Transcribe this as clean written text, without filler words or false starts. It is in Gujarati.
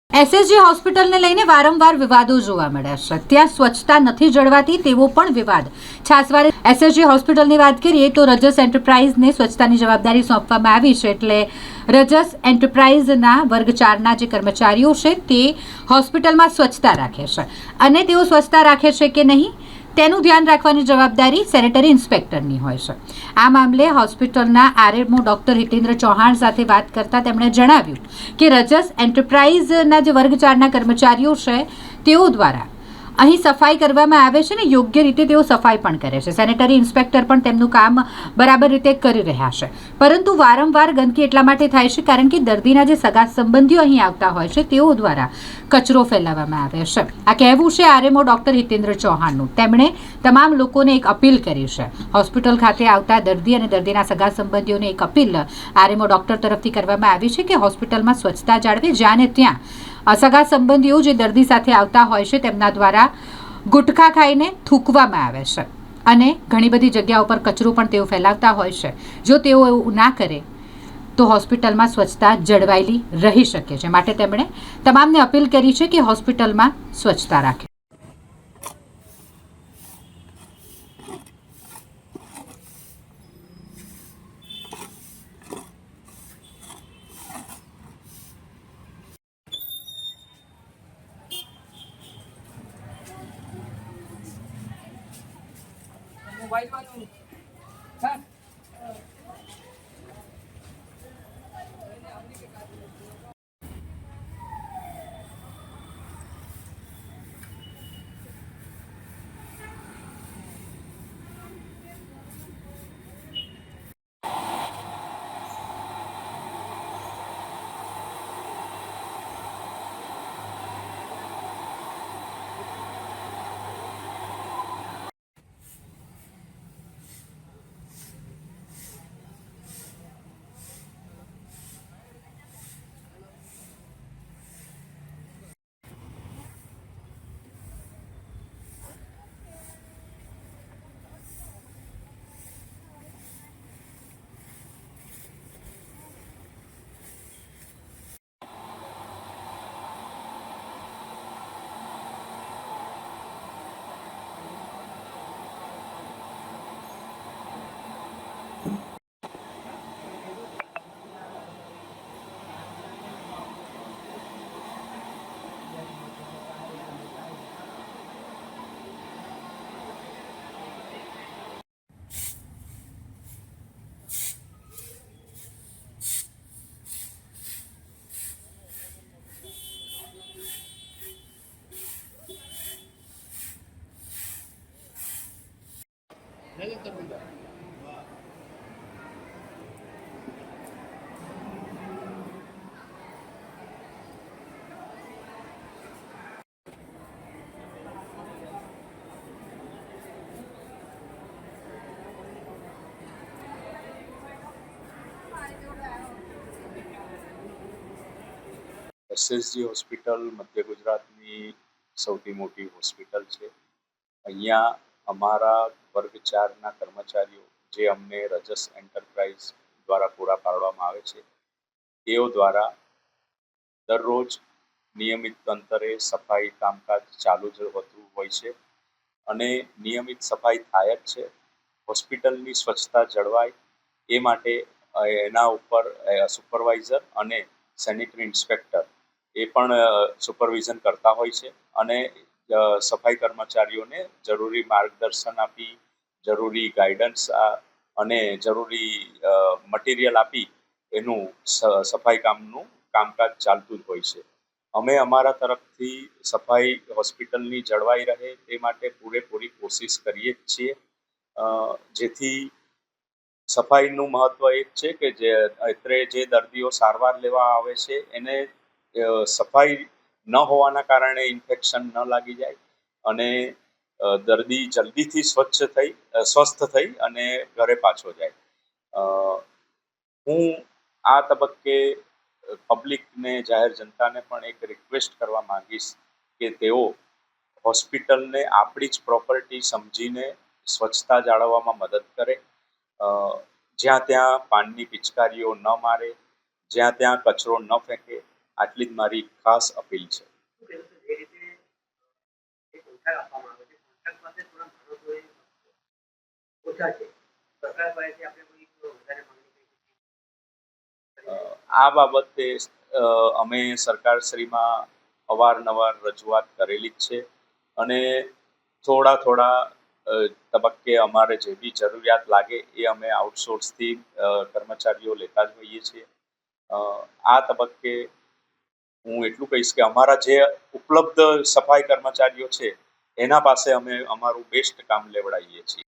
એસએસજી હોસ્પિટલને લઈને વારંવાર વિવાદો જોવા મળ્યા છે। ત્યાં સ્વચ્છતા નથી જળવાતી તેવો પણ વિવાદ છાસવારે એસએસજી હોસ્પિટલની વાત કરીએ તો રજસ એન્ટરપ્રાઇઝને સ્વચ્છતાની જવાબદારી સોંપવામાં આવી છે। એટલે રજસ એન્ટરપ્રાઇઝના વર્ગ 4ના જે કર્મચારીઓ છે તે હોસ્પિટલમાં સ્વચ્છતા રાખે છે અને તેઓ સ્વચ્છતા રાખે છે કે નહીં તેનું ધ્યાન રાખવાની જવાબદારી સેનેટરી ઇન્સ્પેક્ટરની હોય છે। આ મામલે હોસ્પિટલના આરએમઓ ડૉક્ટર હિતેન્દ્ર ચૌહાણ સાથે વાત કરતાં તેમણે જણાવ્યું કે રજસ એન્ટરપ્રાઇઝના જે વર્ગ 4ના કર્મચારીઓ છે તેઓ દ્વારા અહીં સફાઈ કરવામાં આવે છે ને યોગ્ય રીતે તેઓ સફાઈ પણ કરે છે। સેનેટરી ઇન્સ્પેક્ટર પણ તેમનું કામ બરાબર રીતે કરી રહ્યા છે, પરંતુ વારંવાર ગંદકી એટલા માટે થાય છે કારણ કે દર્દીના જે સગા સંબંધીઓ અહીં આવતા હોય છે તેઓ દ્વારા કચરો ફેલાવવામાં આવે છે। આ કહેવું છે આરએમઓ ડૉક્ટર હિતેન્દ્ર ચૌહાણનું। તેમણે તમામ લોકોને એક અપીલ કરી છે। હોસ્પિટલ ખાતે આવતા દર્દી અને દર્દીના સગા સંબંધીઓને એક અપીલ આરએમઓ ડૉક્ટર તરફથી કરવામાં આવી છે કે હોસ્પિટલમાં સ્વચ્છતા જાળવે, જ્યાં ને ત્યાં સગા સંબંધીઓ જે દર્દી સાથે આવતા હોય છે તેમના દ્વારા ગુટખા ખાઈને થૂકવામાં આવે છે અને ઘણી બધી જગ્યાઓ પર કચરો પણ તેઓ ફેલાવતા હોય છે। જો તેઓ એવું ના કરે તો હોસ્પિટલમાં સ્વચ્છતા જળવાયેલી રહી શકે છે, માટે તેમણે તમામને અપીલ કરી છે કે હોસ્પિટલમાં સ્વચ્છતા રાખે। मोबाइल वालों हाँ એસએસજી હોસ્પિટલ મધ્ય ગુજરાતની સૌથી મોટી હોસ્પિટલ છે। અહીંયા અમારા વર્ગ 4ના કર્મચારીઓ જે અમને રજસ એન્ટરપ્રાઇઝ દ્વારા પૂરા પાડવામાં આવે છે તેઓ દ્વારા દરરોજ નિયમિત અંતરે સફાઈ કામકાજ ચાલુ જ હોતું હોય છે અને નિયમિત સફાઈ થાય જ છે। હોસ્પિટલની સ્વચ્છતા જળવાય એ માટે એના ઉપર સુપરવાઇઝર અને સેનિટરી ઇન્સ્પેક્ટર એ પણ સુપરવિઝન કરતા હોય છે અને સફાઈ કર્મચારીઓને જરૂરી માર્ગદર્શન આપી, જરૂરી ગાઈડન્સ અને જરૂરી મટીરિયલ આપી એનું સફાઈ કામકાજ ચાલતું જ હોય છે। અમે અમારા તરફથી સફાઈ હોસ્પિટલની જળવાઈ રહે તે માટે પૂરેપૂરી કોશિશ કરીએ જ છીએ, જેથી સફાઈનું મહત્વ એ જ છે કે જે દર્દીઓ સારવાર લેવા આવે છે એને સફાઈ ન હોવાના કારણે ઇન્ફેક્શન ન લાગી જાય અને દર્દી જલ્દીથી સ્વસ્થ થઈ અને ઘરે પાછો જાય। હું આ તબક્કે પબ્લિકને, જાહેર જનતાને પણ એક રિક્વેસ્ટ કરવા માંગીશ કે તેઓ હોસ્પિટલને આપણી જ પ્રોપર્ટી સમજીને સ્વચ્છતા જાળવવામાં મદદ કરે। જ્યાં ત્યાં પાનની પિચકારીઓ ન મારે, જ્યાં ત્યાં કચરો ન ફેંકે। આટલી જ મારી ખાસ અપીલ છે. આ બાબતે અમે સરકારશ્રીમાં અવારનવાર રજૂઆત કરેલી જ છે અને થોડા તબક્કે અમારે જે બી જરૂરિયાત લાગે એ અમે આઉટસોર્સથી કર્મચારીઓ લેતા જ હોઈએ છીએ. આ તબક્કે હું એટલું કહીશ કે અમારા જે ઉપલબ્ધ સફાઈ કર્મચારીઓ છે એના પાસે અમે અમારું બેસ્ટ કામ લેવડાવીએ છીએ.